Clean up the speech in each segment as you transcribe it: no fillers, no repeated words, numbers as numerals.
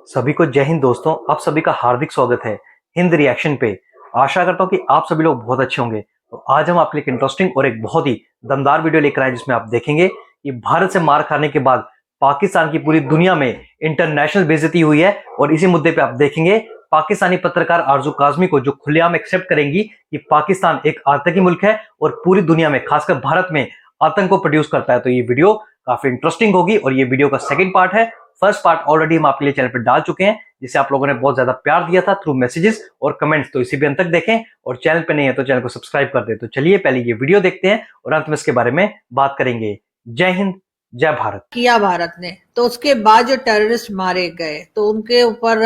सभी को जय हिंद दोस्तों, आप सभी का हार्दिक स्वागत है हिंद रिएक्शन पे। आशा करता हूँ कि आप सभी लोग बहुत अच्छे होंगे। तो आज हम आपके लिए एक इंटरेस्टिंग और एक बहुत ही दमदार वीडियो लेकर आए जिसमें आप देखेंगे कि भारत से मार खाने के बाद पाकिस्तान की पूरी दुनिया में इंटरनेशनल बेइज्जती हुई है। और इसी मुद्दे पे आप देखेंगे पाकिस्तानी पत्रकार आरजू काजमी को, जो खुलेआम एक्सेप्ट करेंगी कि पाकिस्तान एक आतंकी मुल्क है और पूरी दुनिया में खासकर भारत में आतंक को प्रोड्यूस करता है। तो ये वीडियो काफी इंटरेस्टिंग होगी और ये वीडियो का सेकंड पार्ट है। फर्स्ट पार्ट ऑलरेडी हम आपके लिए चैनल पर डाल चुके हैं, जिसे आप लोगों ने बहुत ज्यादा प्यार दिया था थ्रू मैसेजेस और कमेंट्स। तो इसी भी अंत तक देखें और चैनल पे नहीं है तो चैनल को सब्सक्राइब कर दे। तो चलिए पहले ये वीडियो देखते हैं और अंत में इसके बारे में बात करेंगे। जय हिंद, जय भारत। किया भारत ने, तो उसके बाद जो टेररिस्ट मारे गए तो उनके ऊपर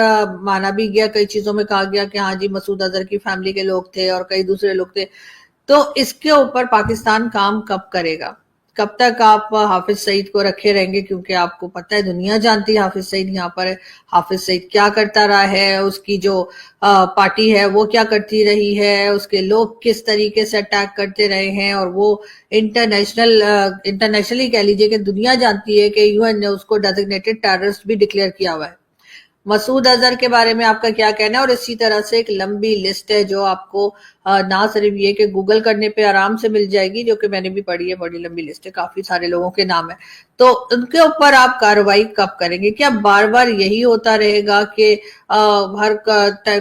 माना भी गया, कई चीजों में कहा गया कि हाँ जी मसूद अजहर की फैमिली के लोग थे और कई दूसरे लोग थे। तो इसके ऊपर पाकिस्तान काम कब करेगा? कब तक आप हाफिज सईद को रखे रहेंगे? क्योंकि आपको पता है, दुनिया जानती है हाफिज सईद यहाँ पर है। हाफिज सईद क्या करता रहा है, उसकी जो पार्टी है वो क्या करती रही है, उसके लोग किस तरीके से अटैक करते रहे हैं, और वो इंटरनेशनली कह लीजिए कि दुनिया जानती है कि यूएन ने उसको डेजिग्नेटेड टेररिस्ट भी डिक्लेयर किया हुआ है। मसूद अजहर के बारे में आपका क्या कहना है? और इसी तरह से एक लंबी लिस्ट है जो आपको ना सिर्फ ये कि गूगल करने पे आराम से मिल जाएगी, जो कि मैंने भी पढ़ी है, बड़ी लंबी लिस्ट है, काफी सारे लोगों के नाम है। तो उनके ऊपर आप कार्रवाई कब करेंगे? क्या बार बार यही होता रहेगा कि हर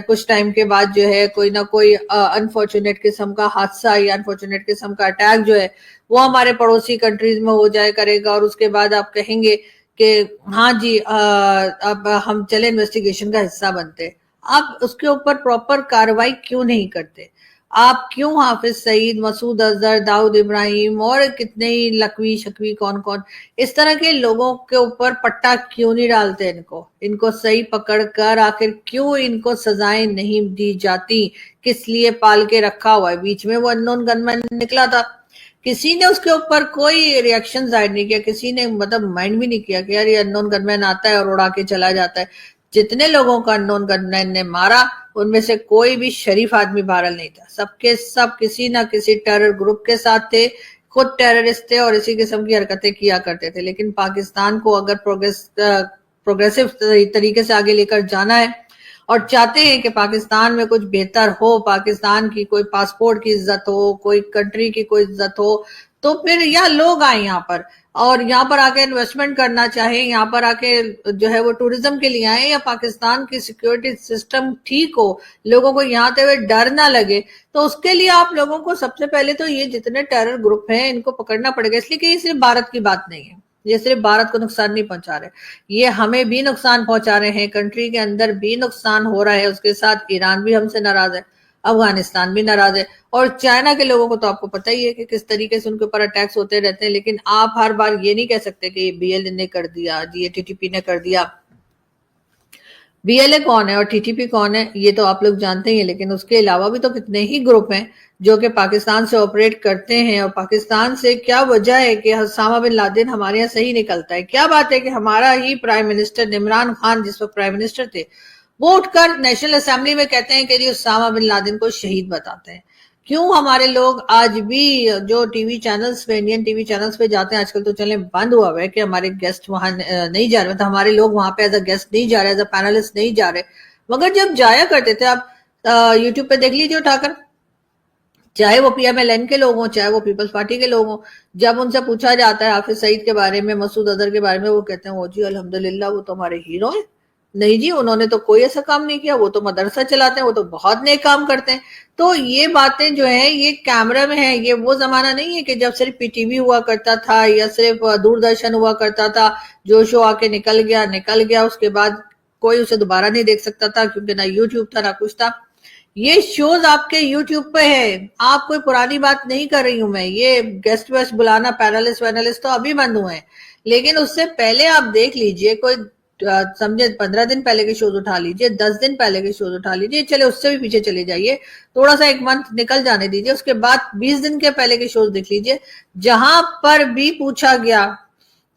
कुछ टाइम के बाद जो है कोई ना कोई अनफॉर्चुनेट किस्म का हादसा या अनफॉर्चुनेट किस्म का अटैक जो है वो हमारे पड़ोसी कंट्रीज में हो जाए करेगा, और उसके बाद आप कहेंगे कि हाँ जी अब हम चले इन्वेस्टिगेशन का हिस्सा बनते? आप उसके ऊपर प्रॉपर कार्रवाई क्यों नहीं करते? आप क्यों हाफिज सईद, मसूद अजहर, दाऊद इब्राहिम और कितने ही लकवी शकवी कौन कौन इस तरह के लोगों के ऊपर पट्टा क्यों नहीं डालते? इनको सही पकड़ कर आखिर क्यों इनको सजाएं नहीं दी जाती? किस लिए पाल के रखा हुआ है? बीच में वो अननोन गनमैन निकला था, किसी ने उसके ऊपर कोई रिएक्शन जाहिर नहीं किया, किसी ने मतलब माइंड भी नहीं किया कि यार ये अननोन गनमैन आता है और उड़ा के चला जाता है। जितने लोगों का अननोन गनमैन ने मारा उनमें से कोई भी शरीफ आदमी बहरहाल नहीं था, सबके सब किसी ना किसी टेरर ग्रुप के साथ थे, खुद टेररिस्ट थे और इसी किस्म की हरकतें किया करते थे। लेकिन पाकिस्तान को अगर प्रोग्रेसिव तरीके से आगे लेकर जाना है और चाहते हैं कि पाकिस्तान में कुछ बेहतर हो, पाकिस्तान की कोई पासपोर्ट की इज्जत हो, कोई कंट्री की कोई इज्जत हो, तो फिर यहाँ लोग आए यहाँ पर और यहाँ पर आके इन्वेस्टमेंट करना चाहे, यहाँ पर आके जो है वो टूरिज्म के लिए आए, या पाकिस्तान की सिक्योरिटी सिस्टम ठीक हो, लोगों को यहाँ आते हुए डर ना लगे, तो उसके लिए आप लोगों को सबसे पहले तो ये जितने टेरर ग्रुप हैं इनको पकड़ना पड़ेगा। इसलिए कि ये सिर्फ भारत की बात नहीं है, ये सिर्फ भारत को नुकसान नहीं पहुंचा रहे, ये हमें भी नुकसान पहुंचा रहे हैं, कंट्री के अंदर भी नुकसान हो रहा है। उसके साथ ईरान भी हमसे नाराज है, अफगानिस्तान भी नाराज है, और चाइना के लोगों को तो आपको पता ही है कि किस तरीके से उनके ऊपर अटैक्स होते रहते हैं। लेकिन आप हर बार ये नहीं कह सकते कि बीएलए ने कर दिया जी, ये टीटीपी ने कर दिया। बीएलए कौन है और टीटीपी कौन है ये तो आप लोग जानते ही हैं, लेकिन उसके अलावा भी तो कितने ही ग्रुप हैं जो कि पाकिस्तान से ऑपरेट करते हैं। और पाकिस्तान से क्या वजह है कि उसामा बिन लादेन हमारे यहाँ सही निकलता है? क्या बात है कि हमारा ही प्राइम मिनिस्टर इमरान खान जिस वक्त प्राइम मिनिस्टर थे वो उठकर नेशनल असेंबली में कहते हैं कि जी उसामा बिन लादेन को शहीद बताते हैं? क्यों हमारे लोग आज भी जो टीवी चैनल्स पे, इंडियन टीवी चैनल्स पे जाते हैं, आजकल तो चले बंद हुआ है कि हमारे गेस्ट वहां नहीं जा रहे, मतलब हमारे लोग वहां पे एज अ गेस्ट नहीं जा रहे, एज अ पैनलिस्ट नहीं जा रहे, मगर जब जाया करते थे, आप यूट्यूब पे देख लीजिए उठाकर, चाहे वो पीएमएलएन के लोग हों चाहे वो पीपल्स पार्टी के लोग हों, जब उनसे पूछा जाता है हाफिज सईद के बारे में, मसूद अजहर के बारे में, वो कहते हैं वो जी अल्हम्दुलिल्लाह वो तो हमारे हीरो हैं। नहीं जी, उन्होंने तो कोई ऐसा काम नहीं किया, वो तो मदरसा चलाते हैं, वो तो बहुत नेक काम करते हैं। तो ये बातें जो है ये कैमरा में है, ये वो जमाना नहीं है कि जब सिर्फ पीटीवी हुआ करता था या सिर्फ दूरदर्शन हुआ करता था, जो शो आके निकल गया, उसके बाद कोई उसे दोबारा नहीं देख सकता था क्योंकि ना यूट्यूब था ना कुछ था। ये शोज आपके यूट्यूब पे है, आप कोई पुरानी बात नहीं कर रही हूं मैं, ये गेस्ट वेस्ट बुलाना, पैनलिस्ट वैनलिस्ट तो अभी बंद हुए हैं, लेकिन उससे पहले आप देख लीजिए, कोई समझे 15 दिन पहले के शोज उठा लीजिए, 10 दिन पहले के शोज उठा लीजिए, चले उससे भी पीछे चले जाइए, थोड़ा सा एक मंथ निकल जाने दीजिए, उसके बाद 20 दिन के पहले के शोज देख लीजिए, जहां पर भी पूछा गया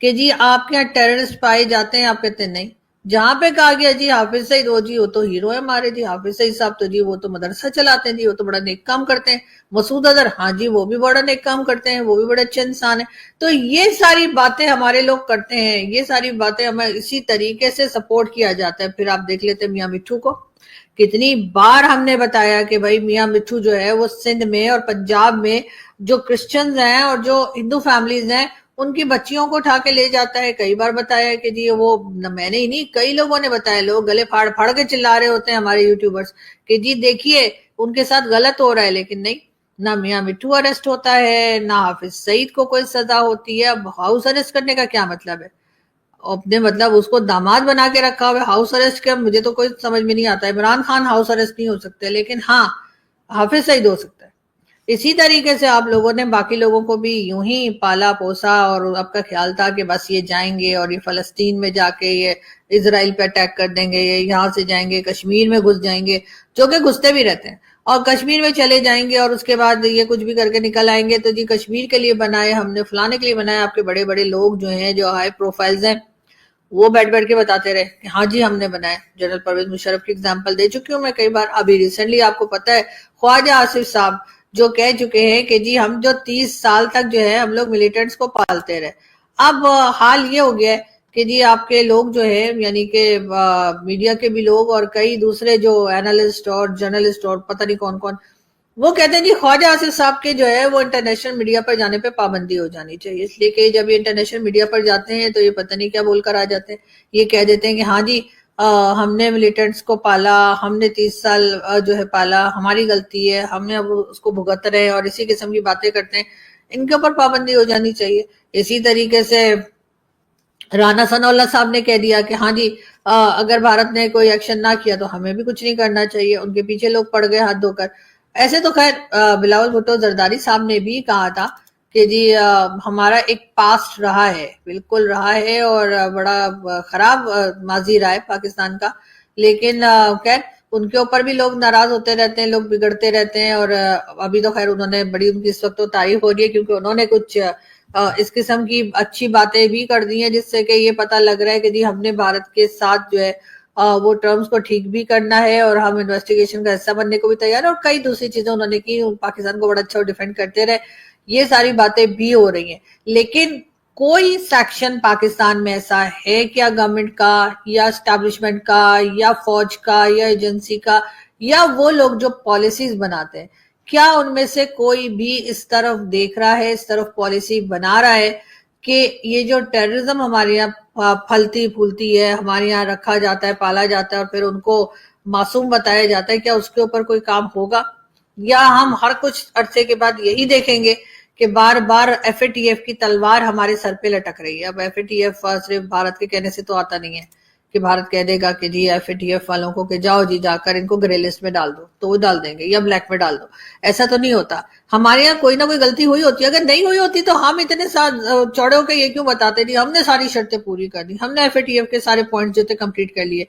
कि जी आपके यहाँ टेररिस्ट पाए जाते हैं, आप कहते हैं नहीं, जहां पे कहा गया जी हाफिज सईद वो जी वो तो हीरो है हमारे जी, हाफिज सईद साहब तो जी वो तो मदरसा चलाते हैं जी, वो तो बड़ा नेक काम करते हैं। मसूद अजहर हाँ जी वो भी बड़ा नेक काम करते हैं, वो भी बड़े अच्छे इंसान है। तो ये सारी बातें हमारे लोग करते हैं, ये सारी बातें हमें इसी तरीके से सपोर्ट किया जाता है। फिर आप देख लेते हैं मियाँ मिट्ठू को, कितनी बार हमने बताया कि भाई मियाँ मिट्ठू जो है वो सिंध में और पंजाब में जो क्रिश्चियंस हैं और जो हिंदू फैमिलीज हैं उनकी बच्चियों को उठा के ले जाता है। कई बार बताया कि जी वो मैंने ही नहीं कई लोगों ने बताया, लोग गले फाड़ फाड़ के चिल्ला रहे होते हैं हमारे यूट्यूबर्स कि जी देखिए उनके साथ गलत हो रहा है, लेकिन नहीं, ना मियाँ मिट्ठू अरेस्ट होता है, ना हाफिज सईद को कोई सजा होती है। अब हाउस अरेस्ट करने का क्या मतलब है? अपने मतलब उसको दामाद बना के रखा हुआ हाउस अरेस्ट का मुझे तो कोई समझ में नहीं आता। इमरान खान हाउस अरेस्ट नहीं हो सकते, लेकिन हाँ हाफिज सईद हो सकता है। इसी तरीके से आप लोगों ने बाकी लोगों को भी यूं ही पाला पोसा और आपका ख्याल था कि बस ये जाएंगे और ये फलस्तीन में जाके ये इसराइल पे अटैक कर देंगे, ये यहाँ से जाएंगे कश्मीर में घुस जाएंगे, जो कि घुसते भी रहते हैं, और कश्मीर में चले जाएंगे और उसके बाद ये कुछ भी करके निकल आएंगे। तो जी कश्मीर के लिए बनाए हमने, फलाने के लिए बनाए, आपके बड़े बड़े लोग जो हैं जो हाई प्रोफाइल्स हैं वो बैठ बैठ के बताते रहे कि हाँ जी हमने बनाया। जनरल परवेज मुशर्रफ की एग्जांपल दे चुकी हूँ मैं कई बार। अभी रिसेंटली आपको पता है ख्वाजा आसिफ साहब जो कह चुके हैं कि जी हम जो 30 साल तक जो है हम लोग मिलिटेंट्स को पालते रहे। अब हाल ये हो गया है कि जी आपके लोग जो है यानी कि मीडिया के भी लोग और कई दूसरे जो एनालिस्ट और जर्नलिस्ट और पता नहीं कौन कौन, वो कहते हैं जी ख्वाजा आसिफ साहब के जो है वो इंटरनेशनल मीडिया पर जाने पे पाबंदी हो जानी चाहिए, इसलिए कि जब ये इंटरनेशनल मीडिया पर जाते हैं तो ये पता नहीं क्या बोलकर आ जाते हैं। ये कह देते हैं कि हाँ जी हमने मिलिटेंट्स को पाला, हमने 30 साल जो है पाला, हमारी गलती है, हमने अब उसको भुगत रहे हैं, और इसी किस्म की बातें करते हैं। इनके ऊपर पाबंदी हो जानी चाहिए। इसी तरीके से राना सनाउल्लाह साहब ने कह दिया कि हाँ जी अगर भारत ने कोई एक्शन ना किया तो हमें भी कुछ नहीं करना चाहिए, उनके पीछे लोग पड़ गए हाथ धोकर। ऐसे तो खैर बिलावल भुट्टो जरदारी साहब ने भी कहा था कि जी हमारा एक पास्ट रहा है, बिल्कुल रहा है, और बड़ा खराब माजी रहा है पाकिस्तान का, लेकिन खैर उनके ऊपर भी लोग नाराज होते रहते हैं, लोग बिगड़ते रहते हैं। और अभी तो खैर उन्होंने बड़ी उनकी इस वक्त तो तारीफ हो रही है क्योंकि उन्होंने कुछ इस किस्म की अच्छी बातें भी कर दी हैं जिससे कि ये पता लग रहा है कि जी हमने भारत के साथ जो है वो टर्म्स को ठीक भी करना है और हम इन्वेस्टिगेशन का हिस्सा बनने को भी तैयार है, और कई दूसरी चीजें उन्होंने की, पाकिस्तान को बड़ा अच्छा डिफेंड करते रहे। ये सारी बातें भी हो रही हैं, लेकिन कोई सेक्शन पाकिस्तान में ऐसा है क्या गवर्नमेंट का या एस्टैब्लिशमेंट का या फौज का या एजेंसी का या वो लोग जो पॉलिसीज बनाते हैं, क्या उनमें से कोई भी इस तरफ देख रहा है, इस तरफ पॉलिसी बना रहा है कि ये जो टेररिज्म हमारे यहाँ फलती फूलती है, हमारे यहाँ रखा जाता है, पाला जाता है और फिर उनको मासूम बताया जाता है, क्या उसके ऊपर कोई काम होगा? या हम हर कुछ अरसे के बाद यही देखेंगे कि बार बार एफएटीएफ की तलवार हमारे सर पे लटक रही है? अब एफएटीएफ सिर्फ भारत के कहने से तो आता नहीं है कि भारत कह देगा कि जी एफएटीएफ वालों को कि जाओ जी जाकर इनको ग्रे लिस्ट में डाल दो तो वो डाल देंगे या ब्लैक में डाल दो। ऐसा तो नहीं होता। हमारे यहाँ कोई ना कोई गलती हुई होती है, अगर नहीं हुई होती तो हम इतने चौड़े होकर ये क्यों बताते नहीं हमने सारी शर्तें पूरी कर दी, हमने एफएटीएफ के सारे पॉइंट जो थे कंप्लीट कर लिए।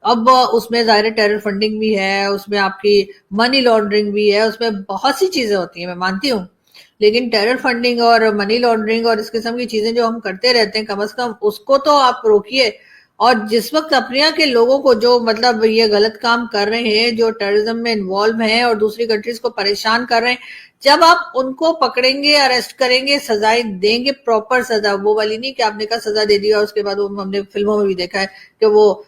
अब उसमें जाहिर टेरर फंडिंग भी है, उसमें आपकी मनी लॉन्ड्रिंग भी है, उसमें बहुत सी चीजें होती हैं, मैं मानती हूँ, लेकिन टेरर फंडिंग और मनी लॉन्ड्रिंग और इस किस्म की चीजें जो हम करते रहते हैं, कम से कम उसको तो आप रोकिए। और जिस वक्त अपने यहाँ के लोगों को जो मतलब ये गलत काम कर रहे हैं, जो टेररिज्म में इन्वॉल्व हैं और दूसरी कंट्रीज को परेशान कर रहे हैं, जब आप उनको पकड़ेंगे, अरेस्ट करेंगे, सजाएं देंगे, प्रॉपर सजा, वो वाली नहीं कि आपने कहा सजा दे दिया उसके बाद वो हमने फिल्मों में भी देखा है कि वो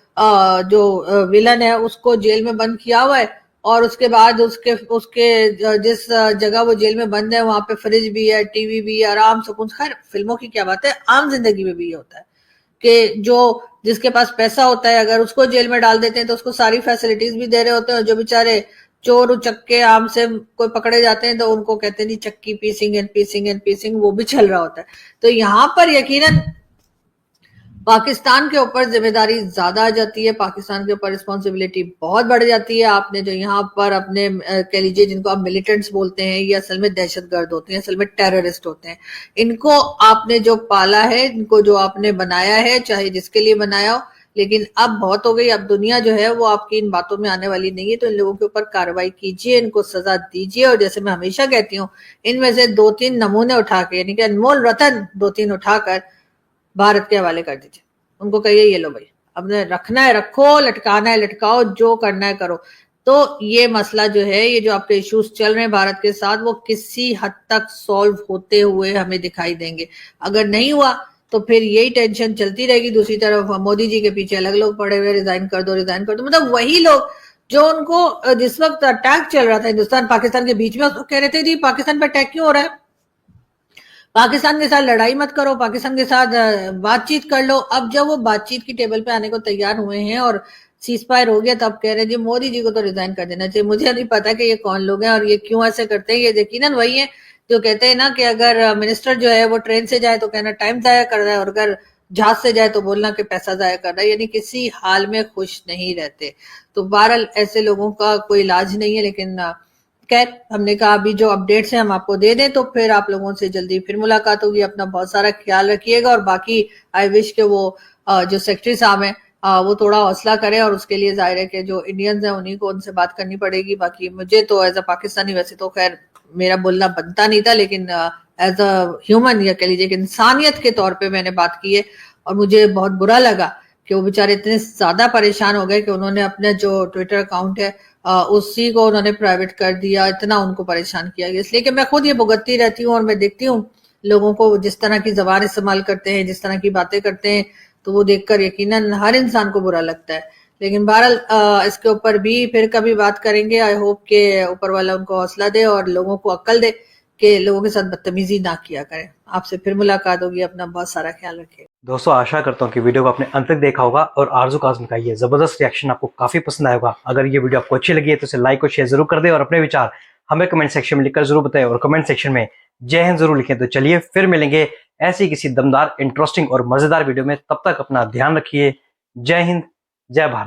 जो विलन है उसको जेल में बंद किया हुआ है और उसके बाद उसके उसके जिस जगह वो जेल में बंद है वहां पे फ्रिज भी है, टीवी भी है, आराम सुकून। खैर फिल्मों की क्या बात है, आम जिंदगी में भी ये होता है कि जो जिसके पास पैसा होता है अगर उसको जेल में डाल देते हैं तो उसको सारी फैसिलिटीज भी दे रहे होते हैं, और जो बेचारे चोर उचक्के आम से कोई पकड़े जाते हैं तो उनको कहते हैं जी चक्की पीसिंग एंड पीसिंग एंड पीसिंग, वो भी चल रहा होता है। तो यहाँ पर यकीनन पाकिस्तान के ऊपर जिम्मेदारी ज्यादा आ जाती है, पाकिस्तान के ऊपर रिस्पॉन्सिबिलिटी बहुत बढ़ जाती है। आपने जो यहाँ पर अपने कह लीजिए जिनको आप मिलिटेंट्स बोलते हैं, ये असल में दहशतगर्द होते हैं, असल में टेररिस्ट होते हैं। इनको आपने जो पाला है, इनको जो आपने बनाया है, चाहे जिसके लिए बनाया हो, लेकिन अब बहुत हो गई, अब दुनिया जो है वो आपकी इन बातों में आने वाली नहीं है। तो इन लोगों के ऊपर कार्रवाई कीजिए, इनको सजा दीजिए, और जैसे मैं हमेशा कहती हूँ इनमें से 2-3 नमूने उठा के यानी कि अनमोल रतन 2-3 उठाकर भारत के हवाले कर दीजिए, उनको कहिए ये लो भाई अपने रखना है रखो, लटकाना है लटकाओ, जो करना है करो। तो ये मसला जो है, ये जो आपके इश्यूज चल रहे हैं भारत के साथ, वो किसी हद तक सॉल्व होते हुए हमें दिखाई देंगे। अगर नहीं हुआ तो फिर यही टेंशन चलती रहेगी। दूसरी तरफ मोदी जी के पीछे अलग लोग पड़े हुए, रिजाइन कर दो रिजाइन कर दो, मतलब वही लोग जो उनको जिस वक्त अटैक चल रहा था हिंदुस्तान पाकिस्तान के बीच में, उसको कह रहे थे जी पाकिस्तान पर अटैक क्यों हो रहा है, पाकिस्तान के साथ लड़ाई मत करो, पाकिस्तान के साथ बातचीत कर लो। अब जब वो बातचीत की टेबल पे आने को तैयार हुए हैं और सीज फायर हो गया, तब कह रहे हैं जी मोदी जी को तो रिजाइन कर देना चाहिए। मुझे नहीं पता कि ये कौन लोग हैं और ये क्यों ऐसे करते हैं। ये यकीनन वही है जो कहते हैं ना कि अगर मिनिस्टर जो है वो ट्रेन से जाए तो कहना टाइम जाया कर रहा है, और अगर जहाज से जाए तो बोलना कि पैसा जाया कर रहा है, यानी किसी हाल में खुश नहीं रहते। तो बहरहाल ऐसे लोगों का कोई इलाज नहीं है। लेकिन खैर, हमने कहा अभी जो अपडेट्स हैं हम आपको दे दें, तो फिर आप लोगों से जल्दी फिर मुलाकात होगी। अपना बहुत सारा ख्याल रखिएगा, और बाकी आई विश के वो जो सेक्रेटरी साहब हैं वो थोड़ा हौसला करें, और उसके लिए जाहिर है कि जो इंडियंस हैं उन्हीं को उनसे बात करनी पड़ेगी। बाकी मुझे तो एज अ पाकिस्तानी वैसे तो खैर मेरा बोलना बनता नहीं था, लेकिन एज अ ह्यूमन या कह लीजिए कि इंसानियत के तौर पे मैंने बात की है, और मुझे बहुत बुरा लगा कि वो बेचारे इतने ज्यादा परेशान हो गए कि उन्होंने अपने जो ट्विटर अकाउंट है उसी को उन्होंने प्राइवेट कर दिया। इतना उनको परेशान किया गया, इसलिए कि मैं खुद ये भुगतती रहती हूँ और मैं देखती हूँ लोगों को जिस तरह की जबान इस्तेमाल करते हैं, जिस तरह की बातें करते हैं, तो वो देखकर यकीनन हर इंसान को बुरा लगता है। लेकिन बहरहाल इसके ऊपर भी फिर कभी बात करेंगे। आई होप के ऊपर वाला उनको हौसला दे और लोगों को अक्ल दे कि लोगों के साथ बदतमीजी ना किया करें। आपसे फिर मुलाकात होगी, अपना बहुत सारा ख्याल रखिए। दोस्तों, आशा करता हूँ कि वीडियो को आपने अंत तक देखा होगा और आरजू काज़म का ये जबरदस्त रिएक्शन आपको काफी पसंद आएगा। अगर ये वीडियो आपको अच्छी लगी है तो इसे लाइक और शेयर जरूर कर दे, और अपने विचार हमें कमेंट सेक्शन में लिखकर जरूर बताएं, और कमेंट सेक्शन में जय हिंद जरूर लिखें। तो चलिए फिर मिलेंगे ऐसी किसी दमदार, इंटरेस्टिंग और मजेदार वीडियो में। तब तक अपना ध्यान रखिए। जय हिंद, जय भारत।